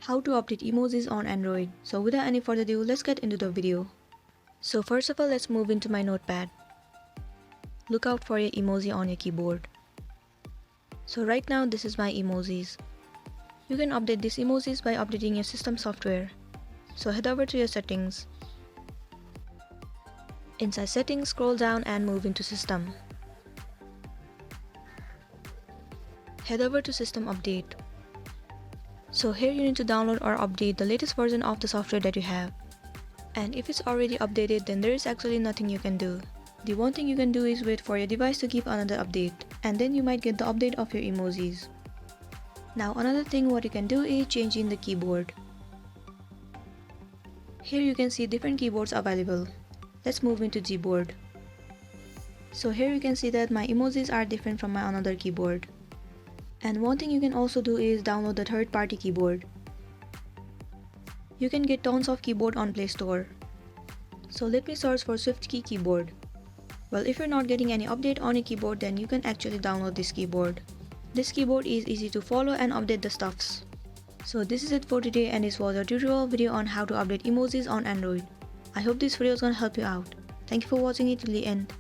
How to update emojis on Android. So without any further ado, let's get into the video. So first of all, let's move into my notepad. Look out for your emoji on your keyboard. So right now this is my emojis. You can update these emojis by updating your system software. So head over to your settings. Inside settings, scroll down and move into system. Head over to system update. So here you need to download or update the latest version of the software that you have. And if it's already updated, then there is actually nothing you can do. The one thing you can do is wait for your device to give another update, and then you might get the update of your emojis. Now another thing what you can do is changing the keyboard. Here you can see different keyboards available. Let's move into Gboard. So here you can see that my emojis are different from my another keyboard. And one thing you can also do is download the third-party keyboard. You can get tons of keyboard on Play Store. So let me search for SwiftKey keyboard. Well, if you're not getting any update on your keyboard, then you can actually download this keyboard. This keyboard is easy to follow and update the stuffs. So this is it for today, and this was a tutorial video on how to update emojis on Android. I hope this video is gonna help you out. Thank you for watching it till the end.